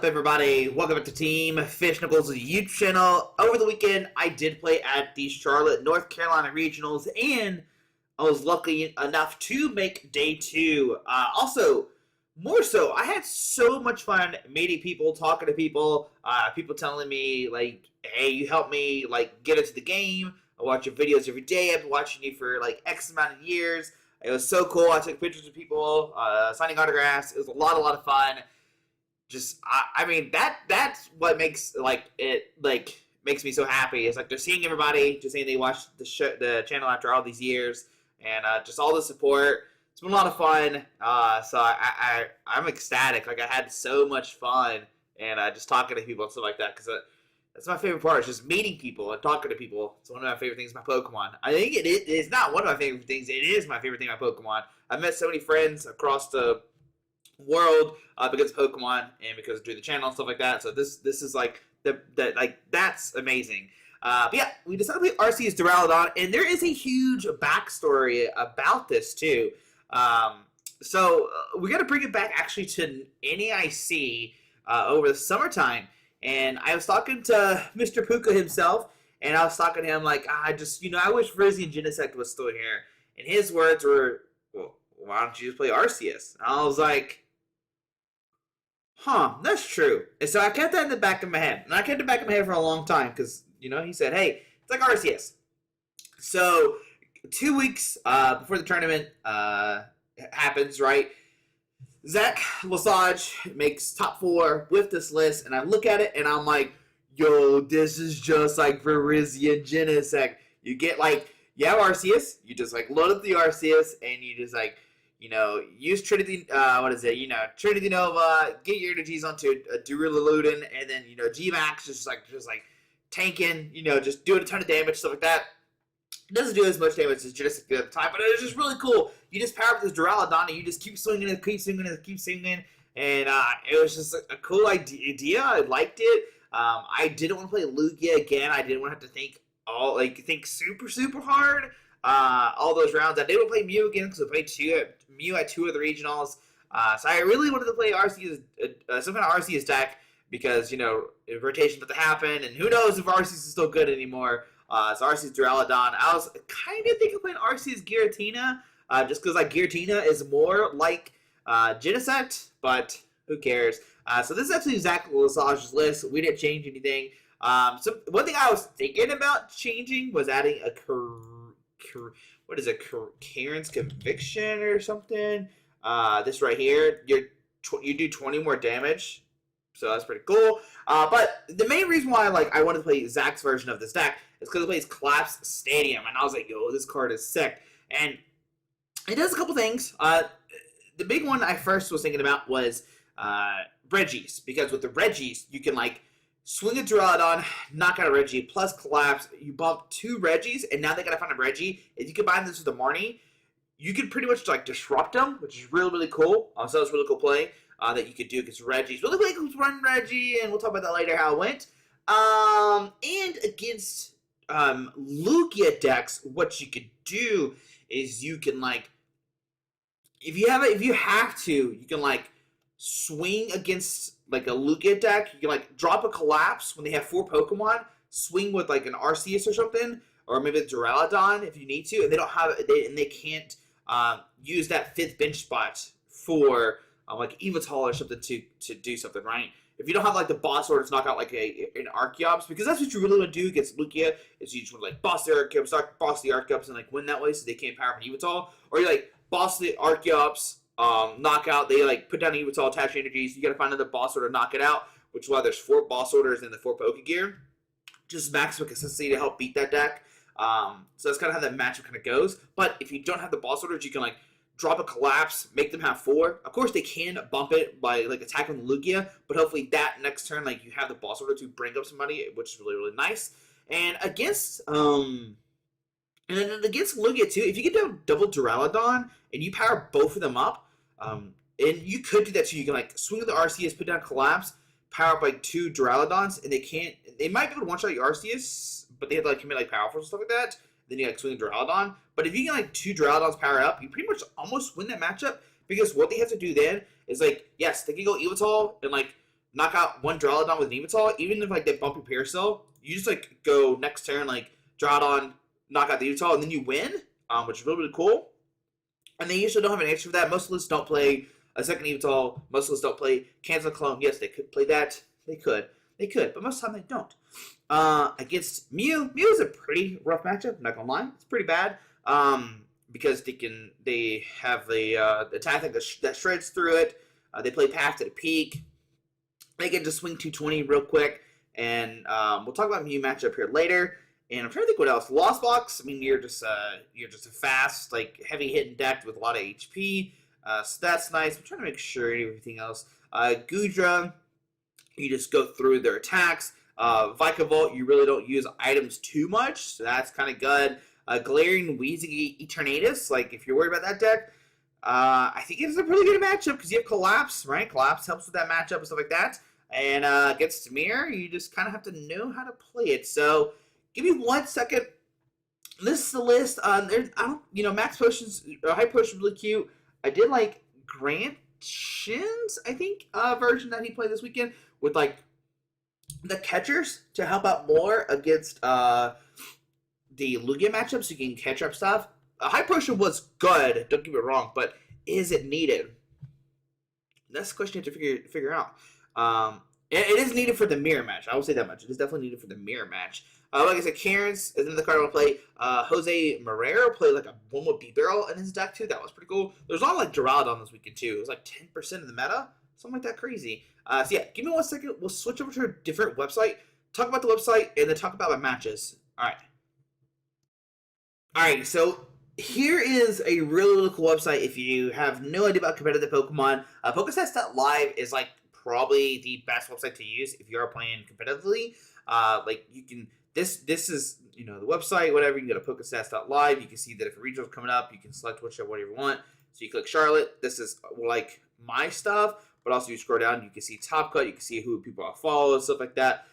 up, everybody? Welcome back to Team Fish Nichols' YouTube channel. Over the weekend, I did play at the Charlotte, North Carolina Regionals, and I was lucky enough to make day 2. Also, more so, I had so much fun meeting people, talking to people, people telling me, like, hey, you helped me, like, get into the game. I watch your videos every day. I've been watching you for, like, X amount of years. It was so cool. I took pictures of people, signing autographs. It was a lot of fun. Just, I mean, that's what makes, makes me so happy. It's like, just seeing everybody, just saying they watched the channel after all these years, and just all the support. It's been a lot of fun. So I'm ecstatic. Like, I had so much fun, and just talking to people and stuff like that, because that's my favorite part, is just meeting people and talking to people. It's one of my favorite things about Pokemon. I think it's not one of my favorite things. It is my favorite thing about Pokemon. I've met so many friends across the world because of Pokemon and because of the channel and stuff like that. So this is like that's amazing. But yeah, we decided to play Arceus Duraludon, and there is a huge backstory about this too. So we're gonna bring it back actually to NAIC over the summertime, and I was talking to Mr. Puka himself, and I was talking to him like, I just, I wish Rizzy and Genesect was still here, and his words were, well, why don't you just play Arceus? And I was like, huh, that's true. And so I kept that in the back of my head. And I kept it in the back of my head for a long time because, he said, hey, it's like Arceus. So 2 weeks before the tournament happens, right, Zach Lesage makes top 4 with this list. And I look at it and I'm like, yo, this is just like for Rizzy and Genesect. You get you have Arceus, you just load up the Arceus and you just use Trinity, Trinity Nova, get your energies onto a Duraludon, and then, G-Max, just tanking, just doing a ton of damage, stuff like that. It doesn't do as much damage as Genesect did at the time, but it was just really cool. You just power up this Duraludon, and you just keep swinging and keep swinging and keep swinging, and it was just a cool idea. I liked it. I didn't want to play Lugia again. I didn't want to have to think super hard. All those rounds. I didn't play Mew again because I played Mew at 2 of the regionals. So I really wanted to play Arceus, some kind of Arceus deck because, rotation's about to happen, and who knows if Arceus is still good anymore. So Arceus Duraludon. I was kind of thinking of playing Arceus Giratina, just because Giratina is more like Genesect, but who cares? So this is actually Zach Lesage's list. We didn't change anything. So one thing I was thinking about changing was adding a what is it? Karen's Conviction or something. This right here, you do 20 more damage, so that's pretty cool. But the main reason why I wanted to play Zach's version of this deck is because it plays Collapsed Stadium, and I was like, yo, this card is sick, and it does a couple things. The big one I first was thinking about was Regis, because with the Regis you can swing a Duraludon, knock out a Reggie, plus Collapse. You bump 2 Reggies, and now they gotta find a Reggie. If you combine this with a Marnie, you could pretty much disrupt them, which is really cool. So that's a really cool play that you could do against Reggies. Really cool run Reggie, and we'll talk about that later how it went. And against Lugia decks, what you could do is you can if you have to, you can swing against a Lugia deck. You can drop a Collapse when they have 4 Pokemon, swing with an Arceus or something, or maybe a Duraludon if you need to, and they don't have they can't use that 5th bench spot for Evital or something to do something, right? If you don't have the boss order to knock out an Archeops, because that's what you really want to do against Lugia, is you just want to boss the Archeops, boss the Archeops, and win that way so they can't power up an Evital, or you boss the Archeops, knockout, they put down Evital, attach energies. You gotta find another boss order to knock it out, which is why there's 4 boss orders in the 4 Pokégear. Just maximum consistency to help beat that deck. So that's kind of how that matchup kind of goes. But if you don't have the boss orders, you can drop a Collapse, make them have 4. Of course, they can bump it by attacking the Lugia, but hopefully that next turn you have the boss order to bring up somebody, which is really nice. And against against Lugia too, if you get down double Duraludon and you power both of them up, and you could do that too. You can swing the Arceus, put down Collapse, power up 2 Duraludons, and they might be able to one shot your Arceus, but they have to commit Power Force and stuff like that. Then you swing the Duraludon. But if you get 2 Duraludons power up, you pretty much almost win that matchup, because what they have to do then is yes, they can go Evital and knock out one Duraludon with an Evital, even if like they bump your Parasol, you just like go next turn like Duraludon, knock out the Evital, and then you win, which is really, really cool. And they usually don't have an answer for that. Most lists don't play a second Evital. Most lists don't play Cancel Clone. Yes, they could play that. They could, but most of the time they don't. Against Mew is a pretty rough matchup. Not gonna lie, it's pretty bad. Because they have the attack that shreds through it. They play Path to the Peak. They can just swing 220 real quick, and we'll talk about Mew matchup here later. And I'm trying to think what else. Lost Box. I mean, you're just a fast, like heavy hitting deck with a lot of HP. So that's nice. I'm trying to make sure everything else. Goodra, you just go through their attacks. Vikavolt, you really don't use items too much, so that's kind of good. Glaring Wheezing Eternatus, like if you're worried about that deck, I think it's a pretty good matchup because you have Collapse, right? Collapse helps with that matchup and stuff like that. And against Tamir, you just kind of have to know how to play it. So give me 1 second. This is the list. Max Potions, Hyper Potion's really cute. I did like Grant Shin's, I think, version that he played this weekend with like the catchers to help out more against the Lugia matchup, so you can catch up stuff. Hyper Potion was good, don't get me wrong, but is it needed? That's the question you have to figure out. It is needed for the mirror match. I will say that much. It is definitely needed for the mirror match. Like I said, Karen's is in the card I want to play. Jose Marrero played like a one with B-Barrel in his deck too. That was pretty cool. There's a lot of like Duraludon this weekend too. It was like 10% of the meta. Something like that crazy. So yeah, give me 1 second. We'll switch over to a different website. Talk about the website and then talk about my matches. Alright, so here is a really, really cool website if you have no idea about competitive Pokemon. PokeStats.live is like probably the best website to use if you are playing competitively. Like you can, this is, you know, the website, whatever, you can go to PokeStats.live. You can see that if a regional is coming up, you can select whatever you want. So you click Charlotte. This is like my stuff, but also you scroll down, you can see Top Cut, you can see who people are following, stuff like that.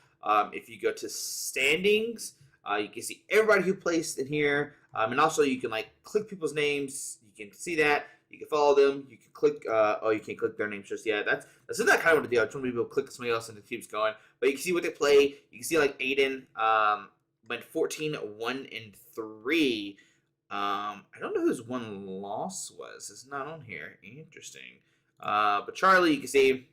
If you go to standings, you can see everybody who placed in here. And also you can like click people's names. You can see that. You can follow them. You can click. You can't click their names just yet. That's what I kind of want to do. I just want to be able to click somebody else and it keeps going. But you can see what they play. You can see like Aiden went 14-1-3. I don't know whose one loss was. It's not on here. Interesting. But Charlie, you can see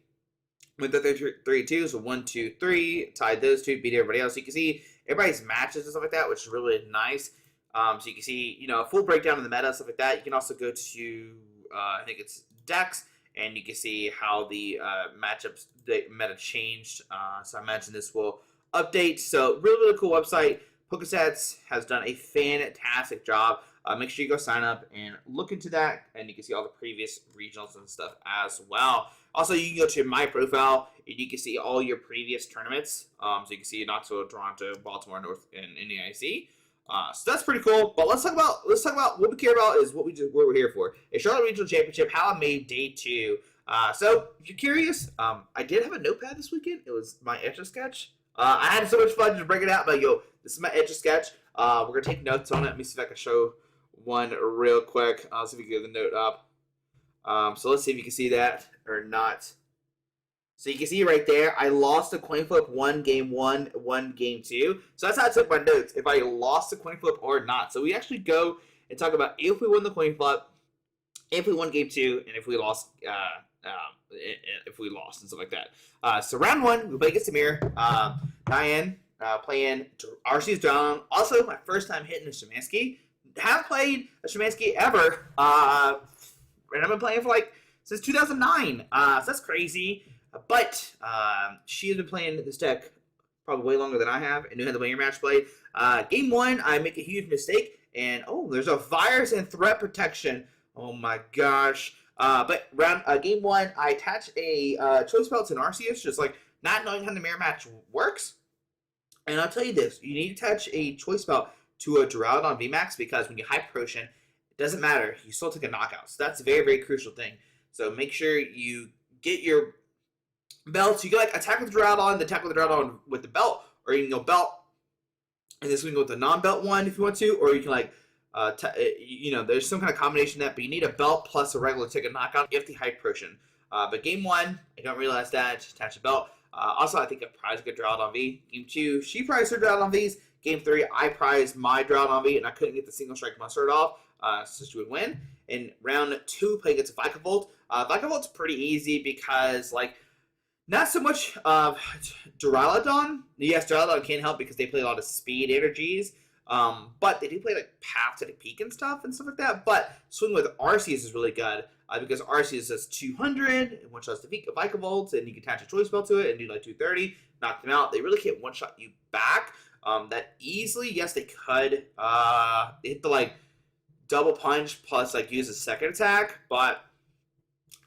went 3-2. So 1-2-3 tied those two, beat everybody else. So you can see everybody's matches and stuff like that, which is really nice. So you can see, a full breakdown of the meta, stuff like that. You can also go to, I think it's Dex, and you can see how the matchups, the meta changed. So I imagine this will update. So really, really cool website. PokeStats has done a fantastic job. Make sure you go sign up and look into that, and you can see all the previous regionals and stuff as well. Also, you can go to my profile, and you can see all your previous tournaments. So you can see Knoxville, Toronto, Baltimore, North, and NAIC. So that's pretty cool. But let's talk about what we care about is what we're here for. A Charlotte Regional Championship, how I made day 2. So if you're curious, I did have a notepad this weekend. It was my Etch-a-Sketch. I had so much fun just breaking it out, but this is my Etch-a-Sketch. We're gonna take notes on it. Let me see if I can show one real quick. I'll see if we can get the note up. So let's see if you can see that or not. So you can see right there, I lost a coin flip 1 game 1, 1 game 2. So that's how I took my notes, if I lost the coin flip or not. So we actually go and talk about if we won the coin flip, if we won game 2, and if we lost, and stuff like that. So round 1, we play against Samir. Diane playing Arceus Duraludon. Also, my first time hitting a Shemansky. Haven't played a Shemansky ever. And I've been playing for since 2009. So that's crazy. But she has been playing this deck probably way longer than I have, and knew how the way your match played. Game 1, I make a huge mistake, and there's a virus and threat protection. Oh my gosh! But game 1, I attach a Choice Belt and Arceus, just not knowing how the mirror match works. And I'll tell you this: you need to attach a Choice Belt to a Duraludon VMAX because when you Hyper Potion, it doesn't matter; you still take a knockout. So that's a very, very crucial thing. So make sure you get your belts. You can attack with the Duraludon, then attack with the Duraludon with the belt, or you can go belt and this we can go with the non-belt one if you want to, or you can there's some kind of combination of that, but you need a belt plus a regular ticket knockout if the Hyper Potion. But game 1, I don't realize that, attach a belt. Also, I think I prized a good Duraludon V. Game 2, she prized her Duraludon Vs. Game 3, I prized my Duraludon V, and I couldn't get the single strike mustard off, so she would win. In round 2, playing against Vikavolt. Vikavolt's pretty easy because, like, not so much Duraludon. Yes, Duraludon can help because they play a lot of speed energies. But they do play like Path to the Peak and stuff like that. But swing with Arceus is really good because Arceus does 200 and one-shots the Vikavolt, and you can attach a Choice Belt to it and do like 230, knock them out. They really can't one-shot you back that easily. Yes, they could. They hit the like double punch plus like use a second attack, but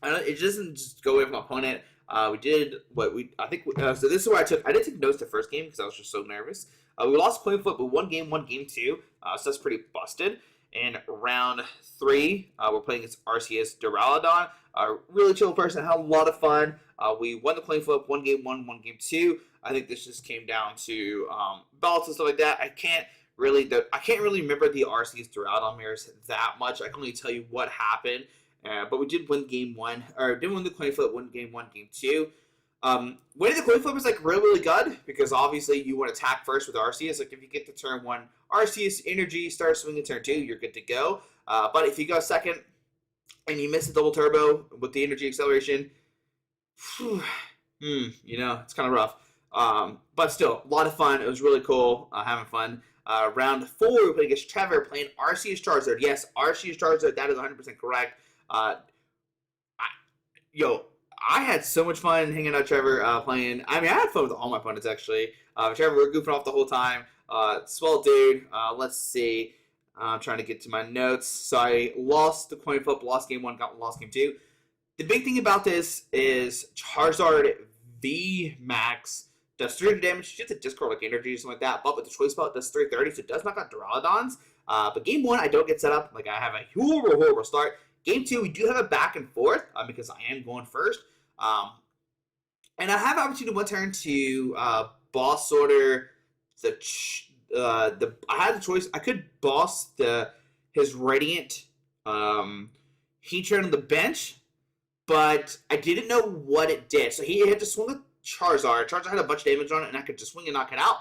it doesn't just go away from my opponent. We did what I think. So this is where I didn't take notes the first game because I was just so nervous. We lost coin flip, but one game 2. So that's pretty busted. In round 3, we're playing against Arceus Duraludon. Really chill person, had a lot of fun. We won the coin flip, one game 1, one game 2. I think this just came down to belts and stuff like that. I can't really remember the Arceus Duraludon mirrors that much. I can only tell you what happened. But we did win game 1, or didn't win the coin flip, win game 1, game 2. Winning the coin flip is like really, really good because obviously you want to attack first with Arceus. Like if you get to turn 1 Arceus energy, start swinging turn 2, you're good to go. But if you go second and you miss the double turbo with the energy acceleration, it's kind of rough. But still, a lot of fun. It was really cool having fun. Round 4, we played against Trevor playing Arceus Charizard. Yes, Arceus Charizard. That is 100% correct. I had so much fun hanging out with Trevor playing. I mean, I had fun with all my opponents, actually. Trevor, we were goofing off the whole time. Swell dude. Let's see. I'm trying to get to my notes. So I lost the coin flip, lost game 1, lost game 2. The big thing about this is Charizard VMAX does 300 damage, just a discard like energy or something like that. But with the Choice Belt, it does 330, so it does knock out Duraludons. But game 1, I don't get set up. Like, I have a horrible start. Game 2, we do have a back and forth because I am going first. And I have an opportunity one turn to boss order I had the choice. I could boss his Radiant Heatran on the bench, but I didn't know what it did. So he had to swing with Charizard. Charizard had a bunch of damage on it, and I could just swing and knock it out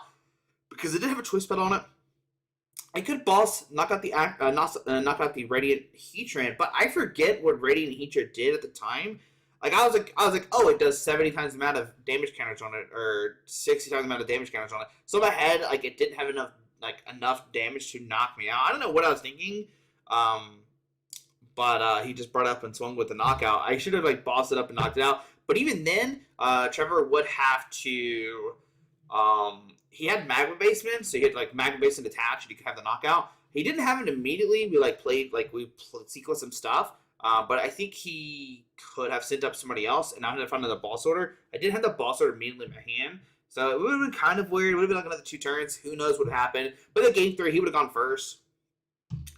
because it didn't have a choice bet on it. I could boss knock out the Radiant Heatran, but I forget what Radiant Heatran did at the time. Like I was like, oh, it does 70 times the amount of damage counters on it, or 60 times the amount of damage counters on it. So in my head, like it didn't have enough damage to knock me out. I don't know what I was thinking. But he just brought up and swung with the knockout. I should have like bossed it up and knocked it out. But even then, Trevor would have to. He had Magma Basement, so he had like Magma Basement attached, and you could have the knockout. He didn't have it immediately. We sequenced some stuff. But I think he could have sent up somebody else, and I had to find another boss order. I didn't have the boss order immediately in my hand, so it would have been kind of weird. It would have been like another 2 turns. Who knows what happened? But in game 3, he would have gone first,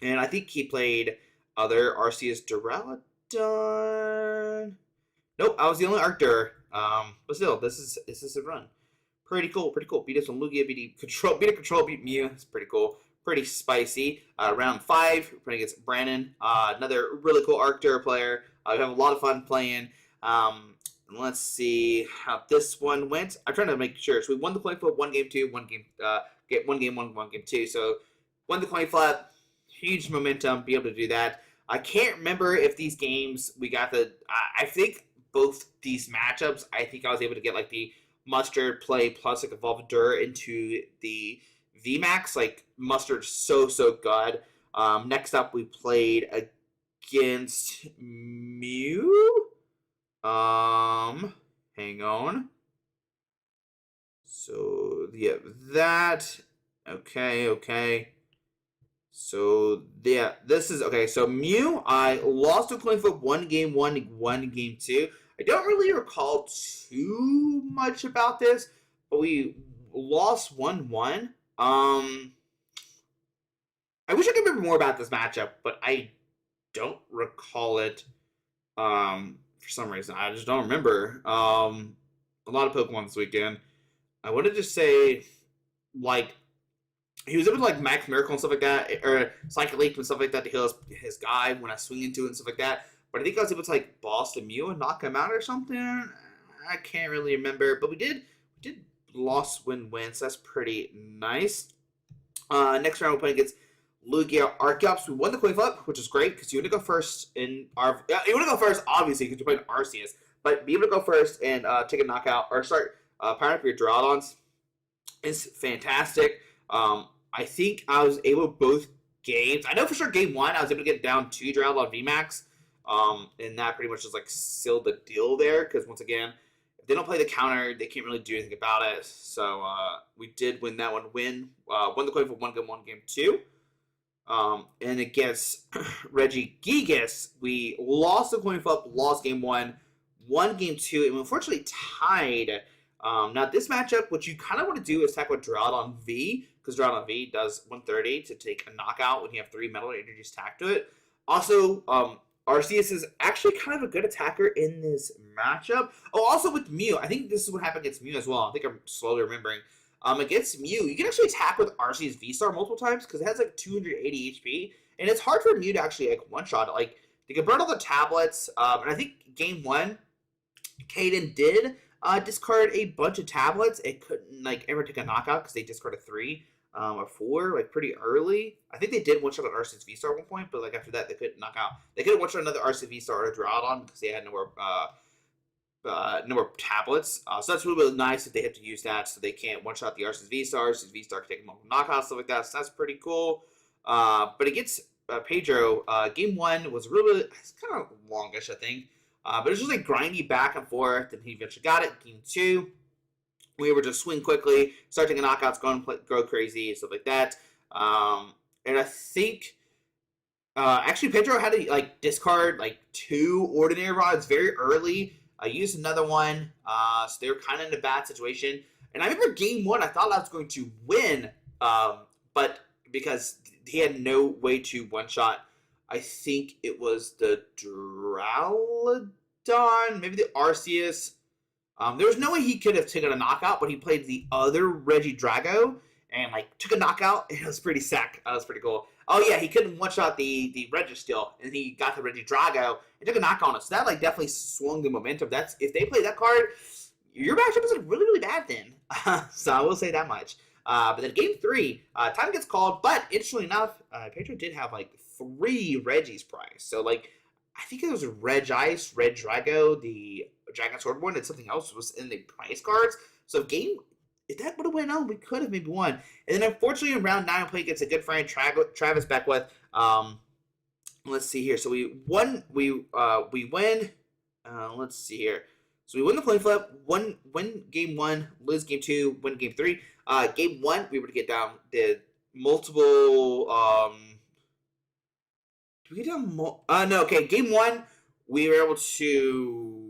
and I think he played other Arceus Duraludon. Nope, I was the only Arctur. But still, this is a run. Pretty cool. Beat us on Lugia, beat a control, beat Mew. It's pretty cool. Pretty spicy. Round 5, we're playing against Brandon, another really cool Arctur player. We have a lot of fun playing. Let's see how this one went. I'm trying to make sure. So we won the coin flip, 1 game 2, 1 game, one game 1, 1 game 2. So won the coin flip, huge momentum, be able to do that. I can't remember if these games we got the. I think both these matchups. I think I was able to get like the Mustard play plus like Evolvador into the VMAX. Like Mustard so good. Next up we played against Mew. Hang on. So yeah, that okay. So yeah, this is okay. So Mew, I lost to coin flip 1 game 1, 1 game 2. I don't really recall too much about this, but we lost 1-1. I wish I could remember more about this matchup, but I don't recall it. For some reason, I just don't remember. A lot of Pokemon this weekend. I want to just say, like, he was able to, like, Max Miracle and stuff like that, or Psychic Leap and stuff like that to heal his guy when I swing into it and stuff like that. But I think I was able to, like, boss the Mew and knock him out or something. I can't really remember, but we did loss win, so that's pretty nice. Next round we're playing against Lugia Arceus. We won the coin flip, which is great because you want to go first in our. You want to go first, obviously, because you're playing Arceus, but be able to go first and take a knockout or start powering up your Duraldons is fantastic. I think I was able both games. I know for sure game 1 I was able to get down 2 Duraludon VMAX, and that pretty much just like sealed the deal there because once again, if they don't play the counter, they can't really do anything about it. So we did win that one. Won the coin for 1 game 1, game 2. And against Reggie Gigas, we lost the coin flip, lost game 1, won game 2, and we unfortunately tied. Now this matchup, what you kind of want to do is attack with Duraldon V, because Duraldon V does 130 to take a knockout when you have 3 metal energies tacked to it. Also, Arceus is actually kind of a good attacker in this matchup. Oh, also with Mew, I think this is what happened against Mew as well. I think I'm slowly remembering. Against Mew, you can actually attack with Arceus V-Star multiple times because it has like 280 HP, and it's hard for Mew to actually like one-shot it. Like, they can burn all the tablets, and I think game 1, Kaden did discard a bunch of tablets. It couldn't like ever take a knockout because they discarded 3 or 4 like pretty early. I think they did one-shot an Arceus V-Star at one point, but like after that they couldn't knock out. They couldn't one-shot another Arceus V-Star or a Duraldon because they had no more tablets. So that's really, really nice that they have to use that so they can't one-shot the Arceus V-Stars. His V-Star can take multiple knockouts, stuff like that. So that's pretty cool. But against Pedro, game 1 was really, it's kind of longish, I think. But it was just like grindy back and forth, and he eventually got it. Game 2, we were just swing quickly, start taking knockouts, go crazy, stuff like that. And I think actually Pedro had to like discard like 2 ordinary rods very early. I used another one, so they were kind of in a bad situation. And I remember game 1, I thought I was going to win, but because he had no way to one-shot, I think it was the Duraludon, maybe the Arceus. There was no way he could have taken a knockout, but he played the other Regidrago and like took a knockout. It was pretty sick. That was pretty cool. Oh yeah, he couldn't one-shot the Registeel, and he got the Regidrago and took a knockout on it. So that like definitely swung the momentum. That's if they play that card, your matchup is like really, really bad then. So I will say that much. But then game 3, time gets called, but interestingly enough, Pedro did have like 3 Regis prize. So like I think it was Regice, Regidrago, the Dragon Sword one, and something else was in the prize cards. So if that would have went on, we could have maybe won. And then unfortunately in round 9, we played against a good friend, Travis Beckwith. Let's see here. So we won. We win. Let's see here. So we win the coin flip. Win game 1, lose game 2, win game 3. Game 1, we were to get down the multiple. Did we get down? No. Okay. Game 1, we were able to.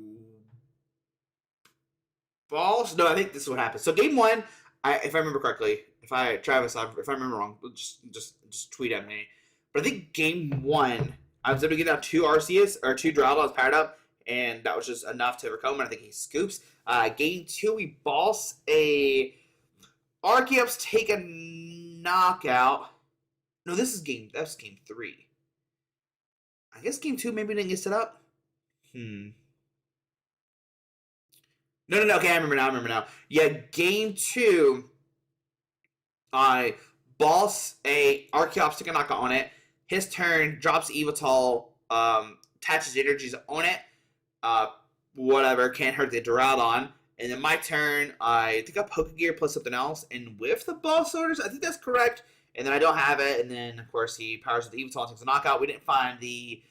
Balls? No, I think this is what happened. So game 1, if I remember correctly, if I remember wrong, just tweet at me. But I think game 1, I was able to get down 2 Arceus or 2 Duraldons powered up, and that was just enough to overcome. And I think he scoops. Game 2, we boss a Arceus, take a knockout. No, that's game 3. I guess game 2 maybe didn't get set up. No. Okay, I remember now. Yeah, game 2, I boss a Arceus, take a knockout on it. His turn, drops Evital, attaches energies on it. Whatever, can't hurt the Duraldon. And then my turn, I take a Pokégear plus something else, and with the Ball Sorters, I think that's correct. And then I don't have it, and then of course he powers with the Evital and takes a knockout. We didn't find the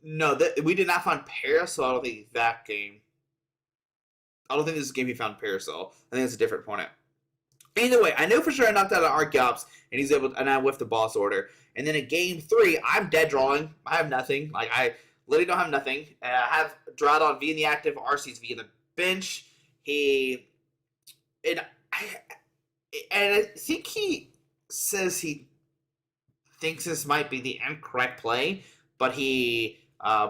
we did not find Parasol. I don't think that game. I don't think this is a game he found Parasol. I think it's a different opponent. Either way, I know for sure I knocked out an Arceus, and I whiffed the boss order. And then in game 3, I'm dead drawing. I have nothing. Like I literally don't have nothing. I have Duraludon V in the active, Arceus V in the bench. I think he says he thinks this might be the incorrect play, but he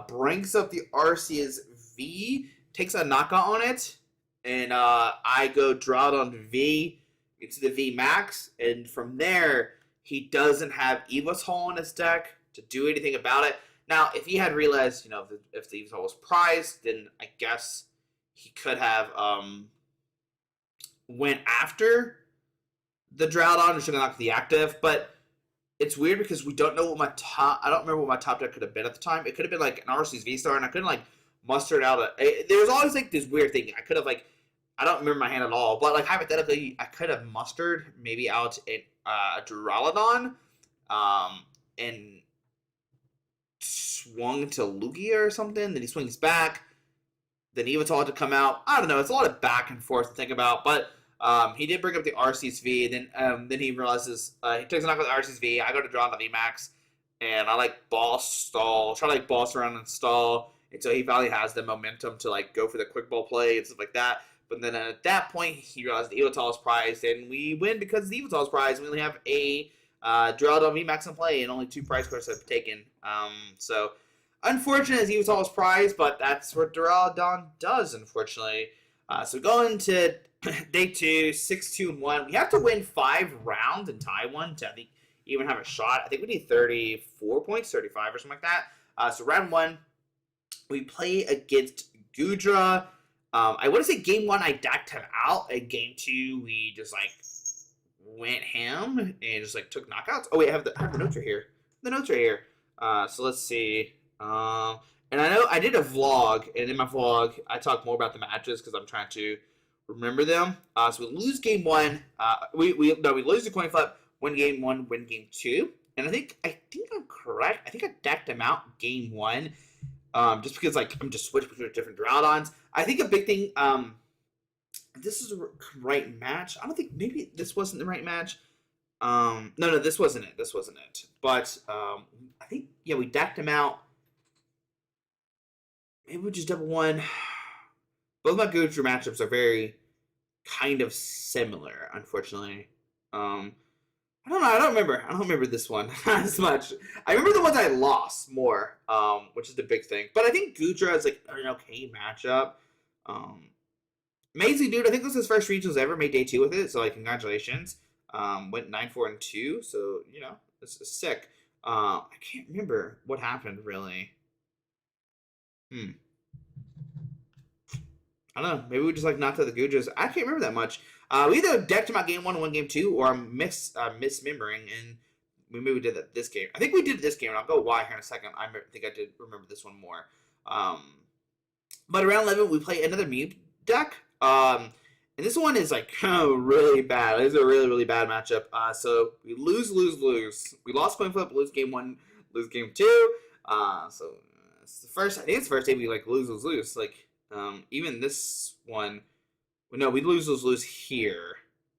brings up the Arceus V, takes a knockout on it, and I go Duraludon V into the V Max, and from there, he doesn't have Evital in his deck to do anything about it. Now, if he had realized, if the Evital was prized, then I guess he could have went after the Duraludon and should have knocked the active, but it's weird because we don't know what my top. I don't remember what my top deck could have been at the time. It could have been like an Arceus V-Star, and I couldn't like muster it out. There was always like this weird thing. I could have like, I don't remember my hand at all, but like hypothetically, I could have mustered maybe out a Duraludon, and swung to Lugia or something. Then he swings back. Then Evital had to come out. I don't know. It's a lot of back and forth to think about, but. He did bring up the Arceus V, then he realizes he takes a knock with the Arceus V. I go to draw on the VMAX, and I like boss stall, try to like boss around and stall until he finally has the momentum to like go for the quick ball play and stuff like that. But then at that point, he realized the Evital is prized, and we win because the Evital is prized. We only have a Duraludon VMAX in play, and only 2 prize cards have taken. So unfortunate as Evital is prized, but that's what Duraludon does, unfortunately. So going to day 2, 6-2-1. We have to win 5 rounds and tie one to, I think, even have a shot. I think we need 34 points, 35 or something like that. So round 1, we play against Goodra. I want to say game 1, I decked him out. At game 2, we just like went ham and just like took knockouts. Oh wait, I have the notes right here. The notes right here. So let's see. And I know I did a vlog, and in my vlog, I talk more about the matches because I'm trying to remember them. So we lose game 1. We lose the coin flip. Win game 1. Win game 2. And I think I'm correct. I think I decked him out game 1. Just because like I'm just switched between different Duraludons. I think a big thing. This is the right match. I don't think maybe this wasn't the right match. No, this wasn't it. This wasn't it. But I think we decked him out. Maybe we just double one. Both my Goodra matchups are very kind of similar, unfortunately. I don't know. I don't remember this one as much. I remember the ones I lost more, which is the big thing. But I think Goodra is like an okay matchup. Amazing dude. I think this is his first regionals ever. Made day 2 with it, so like congratulations. Went 9-4-2, so you know this is sick. I can't remember what happened really. I don't know. Maybe we just like knocked out the Goodras. I can't remember that much. We either decked him out game 1 and won game 2, or I'm misremembering, and maybe we did that this game. I think we did this game, and I'll go why here in a second. I think I did remember this one more. But around 11, we play another Mew deck. And this one is like really bad. This is a really, really bad matchup. So we lose. We lost coin flip, lose game 1, lose game 2. So it's the first. I think it's the first day we like lose. Like even this one, no, we lose here,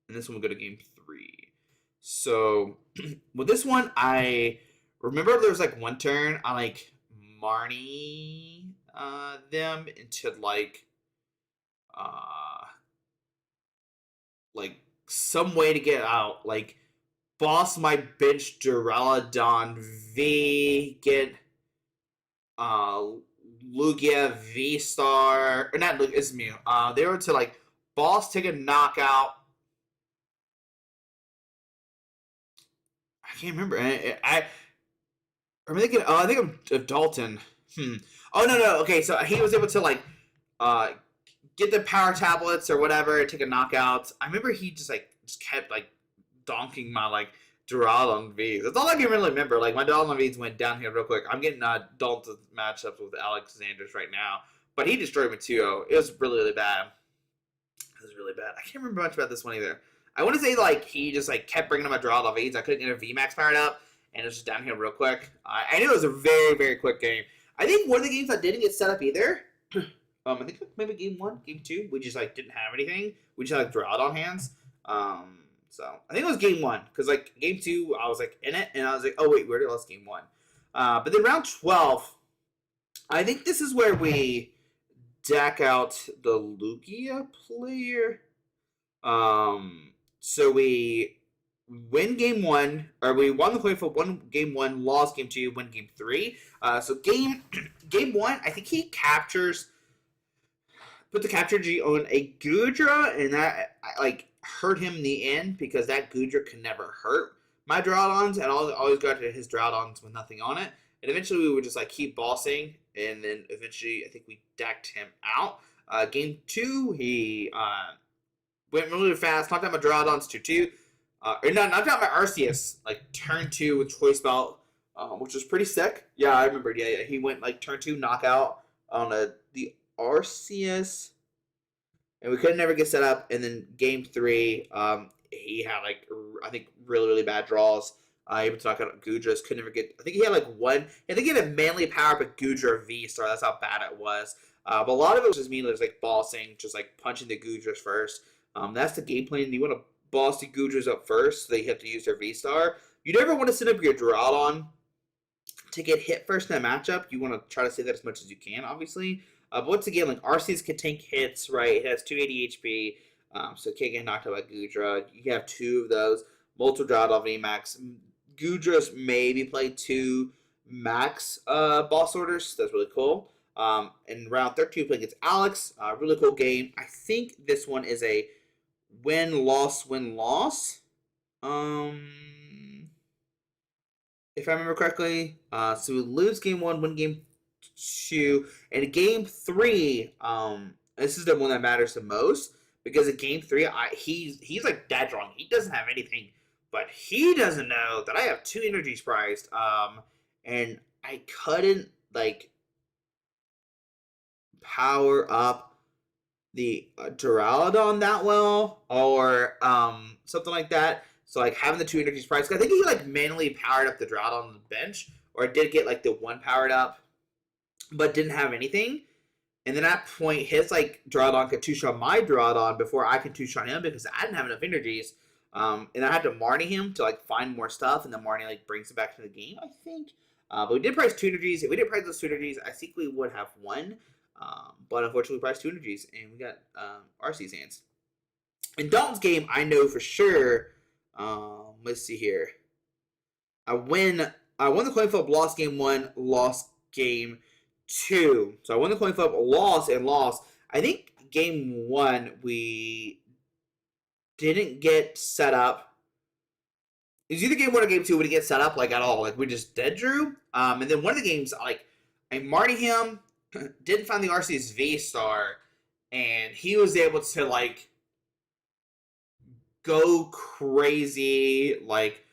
and this one will go to game 3. So with this one, I remember there was like one turn I like Marnie them into like some way to get out, like boss my bench Duraludon V, get Lugia V-Star, or not Lugia, it's Mew. They were to like boss, take a knockout. I can't remember. I'm thinking. Oh, I think I'm Dalton. Oh no. Okay, so he was able to like get the power tablets or whatever, take a knockout. I remember he just kept like donking my like Duraludon V's. That's all I can really remember. Like my Duraludon V's went down here real quick. I'm getting Dalton matchups with Alexander's right now, but he destroyed me 2-0. It was really, really bad. I can't remember much about this one either. I want to say like he just like kept bringing up my Duraludon V's. I couldn't get a VMAX powered up, and it was just down here real quick. I knew it was a very, very quick game. I think one of the games that didn't get set up either. I think maybe game 1, game 2, we just like didn't have anything. We just had like Duraludon hands. So I think it was game 1 because like game 2 I was like in it, and I was like, oh wait, we already lost game 1. But then round 12, I think this is where we deck out the Lugia player. So we win game 1, or we won the coin flip, won game 1, lost game 2, win game 3. So game 1, I think he put the capture G on a Goodra, and that like hurt him in the end because that Goodra can never hurt my Duraludons, and always got to his Duraludons with nothing on it. And eventually we would just like keep bossing, and then eventually I think we decked him out. Game 2, he went really fast, knocked out my Duraldon's 2-2. Or not, knocked out my Arceus, like, turn 2 with Choice Belt, which was pretty sick. Yeah, I remember. Yeah. He went, like, turn 2 knockout on the Arceus, and we could never get set up. And then Game 3, he had, like, I think, really bad draws. Able to knock out Gudras. Could never get. I think he had, like, one. I think he had a manly power up a Gudra V-Star. That's how bad it was. But a lot of it was just meaningless, like, bossing, just, like, punching the Gudras first. That's the game plan. You want to boss the Gudras up first, so they have to use their V-Star. You never want to set up your Duraludon to get hit first in that matchup. You want to try to save that as much as you can, obviously. But once again, like, Arceus can tank hits, right? It has 280 HP, so it can't get knocked out by Gudra. You have 2 of those. Multiple Duraludon VMAX. Gudras maybe play 2 max boss orders. So that's really cool. In round 13, we play against Alex. Really cool game. I think this one is a win-loss. If I remember correctly. So we lose game 1, win game 2. And game 3, this is the one that matters the most. Because in game 3, he's like dead wrong. He doesn't have anything. But he doesn't know that I have 2 energies prized. And I couldn't, like, power up the Duraludon that well. Or something like that. So, like, having the 2 energies prized. I think he, like, manually powered up the Duraludon on the bench. Or did get, like, the 1 powered up. But didn't have anything. And then at that point, his, like, Duraludon could 2-shot my Duraludon before I could 2-shot him. Because I didn't have enough energies. And I had to Marnie him to, like, find more stuff, and then Marnie, like, brings it back to the game, I think. But we did prize 2 energies. If we didn't prize those 2 energies, I think we would have won. But unfortunately, we prized 2 energies, and we got Arceus hands. In Dalton's game, I know for sure. Let's see here. I won the coin flip, lost game 1, lost game 2. So I won the coin flip, lost. I think game 1, we didn't get set up. It was either game 1 or game 2 we didn't get set up, like, at all. Like, we just dead drew. And then one of the games, like, I Marty him, didn't find the Arceus V-Star, and he was able to, like, go crazy, like,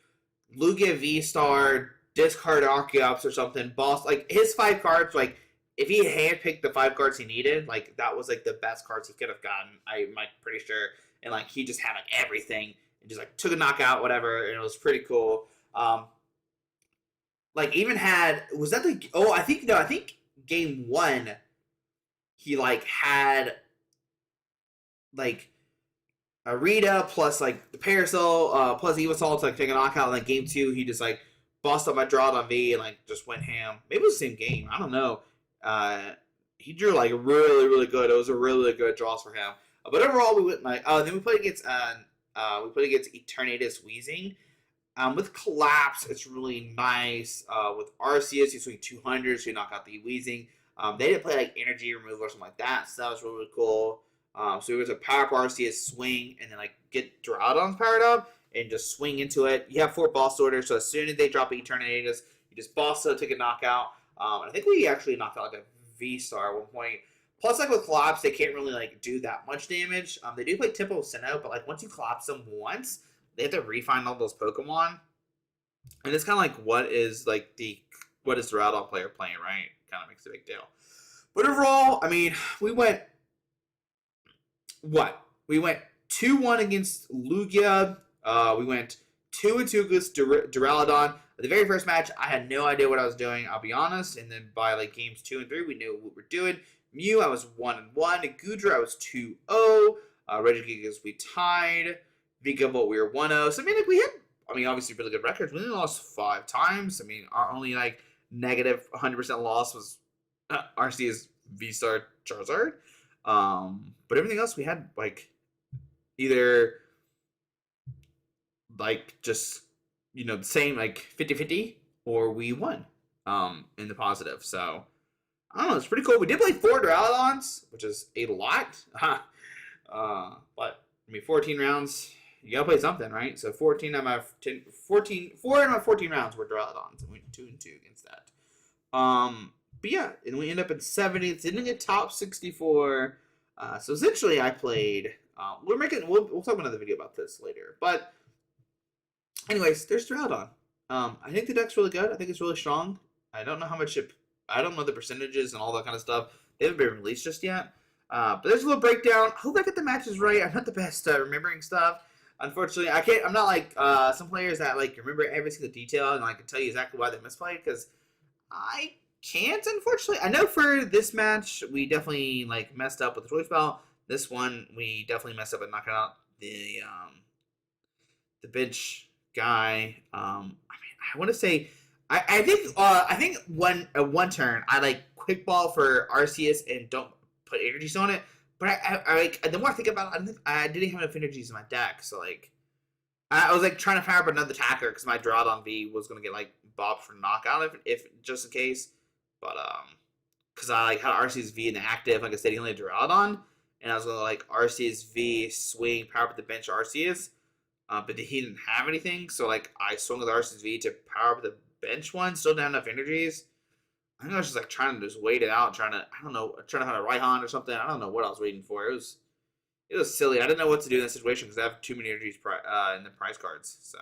Lugia V-Star, discard Arceus or something, boss. Like, his 5 cards, like, if he handpicked the 5 cards he needed, like, that was, like, the best cards he could have gotten, I'm, like, pretty sure. And, like, he just had, like, everything. And just, like, took a knockout, whatever. And it was pretty cool. Like, even had... Was that the... Oh, I think game 1, he, like, had, like, a Rita plus, like, the Parasol plus Evolution to, like, take a knockout. And, like, game 2, he just, like, bossed up my Duraludon V and, like, just went ham. Maybe it was the same game. I don't know. He drew, like, really good. It was a really good draws for him. But overall, we went like. Then we played against Eternatus Wheezing. With Collapse, it's really nice. With Arceus, you swing 200, so you knock out the Wheezing. They didn't play like energy removal or something like that, so that was really cool. So it was a power up Arceus, swing, and then like get Duraludon's powered up and just swing into it. You have 4 boss orders, so as soon as they drop Eternatus, you just boss it, take a knockout. I think we actually knocked out like a V-Star at one point. Plus, like, with Collapse, they can't really, like, do that much damage. They do play Tempo Sinnoh, but, like, once you collapse them once, they have to refine all those Pokemon. And it's kind of like, what is Duraludon player playing, right? Kind of makes a big deal. But overall, I mean, we went 2-1 against Lugia. We went 2-2 against Duraludon. The very first match, I had no idea what I was doing, I'll be honest. And then by, like, games 2 and 3, we knew what we were doing. Mew, I was 1-1. Gudra, I was 2-0. Regigigas, we tied. Vigavolt, we were 1-0. So, I mean, like, we had, obviously really good records. We only lost 5 times. I mean, our only, like, negative 100% loss was Arceus V-Star Charizard. But everything else we had, like, either, like, just, the same, like, 50-50, or we won in the positive. So, I don't know, it's pretty cool. We did play 4 Duraludons, which is a lot. But, 14 rounds, you gotta play something, right? So 4 out of my 14 rounds were Duraludons, and we went 2-2 against that. But yeah, and we end up in 70th, didn't get top 64. So essentially, I played. We'll talk about another video about this later. But anyways, there's Duraldon. I think the deck's really good. I think it's really strong. I don't know how much I don't know the percentages and all that kind of stuff. They haven't been released just yet. But there's a little breakdown. I hope I get the matches right. I'm not the best at remembering stuff. Unfortunately, I can't. I'm not like some players that like remember every single detail and I can tell you exactly why they misplayed, because I can't. Unfortunately, I know for this match we definitely like messed up with the Choice Belt. This one we definitely messed up with knocking out the bench guy. I mean, I want to say I think one turn I like quick ball for Arceus and don't put energies on it. But I like the more I think about it, I didn't have enough energies in my deck, so like I was like trying to power up another attacker because my Duraludon V was gonna get like bobbed for knockout if just in case. But because I like had Arceus V in the active, like I said, he only had Duraludon, and I was gonna like Arceus V swing power up the bench Arceus, but he didn't have anything, so like I swung with Arceus V to power up the bench one, still didn't have enough energies. I think I was just like trying to just wait it out, trying to find a Raihan or something. I don't know what I was waiting for. It was silly. I didn't know what to do in that situation because I have too many energies in the prize cards. So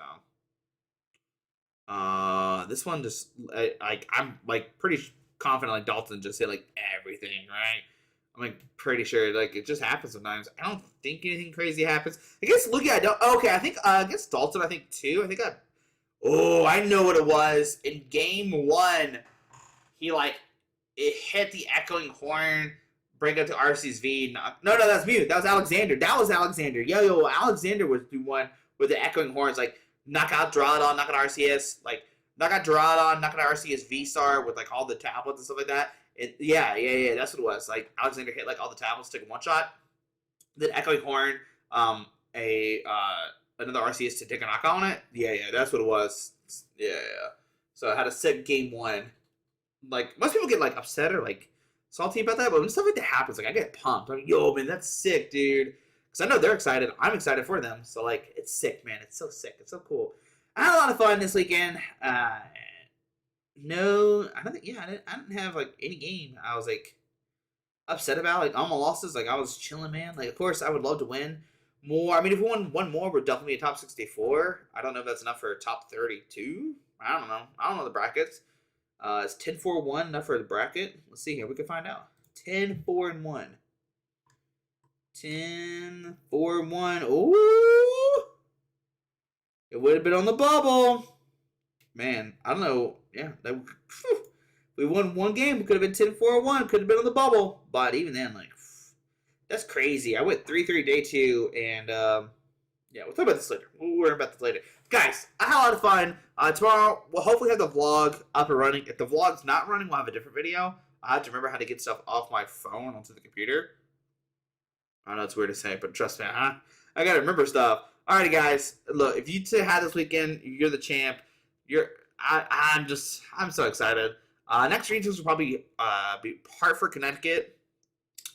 this one just I'm like pretty confident like Dalton just hit like everything right. I'm like pretty sure like it just happens sometimes. I don't think anything crazy happens. I guess looking at okay, I think against Dalton I think too. I know what it was in game 1. He it hit the echoing horn, break up to Arceus V. No, that's me. That was Alexander. Yo, Alexander was the one with the echoing horns, like knock out Duraludon, knock out Arceus, like knock out Duraludon, knock out Arceus V-Star with like all the tablets and stuff like that. Yeah, that's what it was. Like Alexander hit like all the tablets, took a one shot. Then echoing horn, another Arceus to take a knockout on it. Yeah, that's what it was. Yeah. So I had a sick game 1. Like, most people get, like, upset or, like, salty about that, but when stuff like that happens, like, I get pumped. I'm like, yo, man, that's sick, dude. Because I know they're excited. I'm excited for them. So, like, it's sick, man. It's so sick. It's so cool. I had a lot of fun this weekend. No, I didn't have, like, any game I was, like, upset about. Like, all my losses, like, I was chilling, man. Like, of course, I would love to win more. I mean, if we won one more, we're definitely a top 64. I don't know if that's enough for a top 32. I don't know. I don't know the brackets. Is 10-4-1 enough for the bracket? Let's see here. We can find out. 10-4-1. 10-4-1. Ooh! It would have been on the bubble. Man, I don't know. Yeah, we won one game. We could have been 10-4-1. Could have been on the bubble. But even then, like, that's crazy. I went 3-3 day 2, and yeah, we'll talk about this later. We'll worry about this later. Guys, I had a lot of fun. Tomorrow, we'll hopefully have the vlog up and running. If the vlog's not running, we'll have a different video. I have to remember how to get stuff off my phone onto the computer. I know it's weird to say, but trust me, I gotta remember stuff. Alrighty, guys. Look, if you had this weekend, you're the champ. I'm so excited. Next regions will probably be Hartford, Connecticut.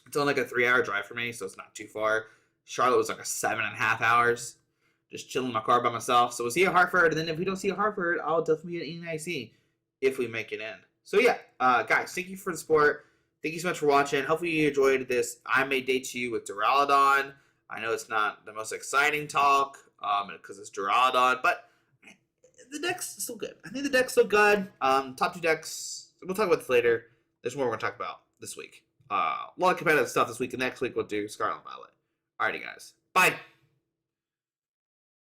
It's only like a 3-hour drive for me, so it's not too far. Charlotte was like a 7.5 hours. Just chilling in my car by myself. So we'll see you at Hartford, and then if we don't see you at Hartford, I'll definitely be at ENIC if we make it in. So yeah, guys, thank you for the support. Thank you so much for watching. Hopefully you enjoyed this. I made day 2 with Duraludon. I know it's not the most exciting talk because it's Duraludon, but the deck's still good. I think the deck's still good. Top 2 decks. We'll talk about this later. There's more we're going to talk about this week. A lot of competitive stuff this week, and next week we'll do Scarlet and Violet. Alrighty, guys. Bye.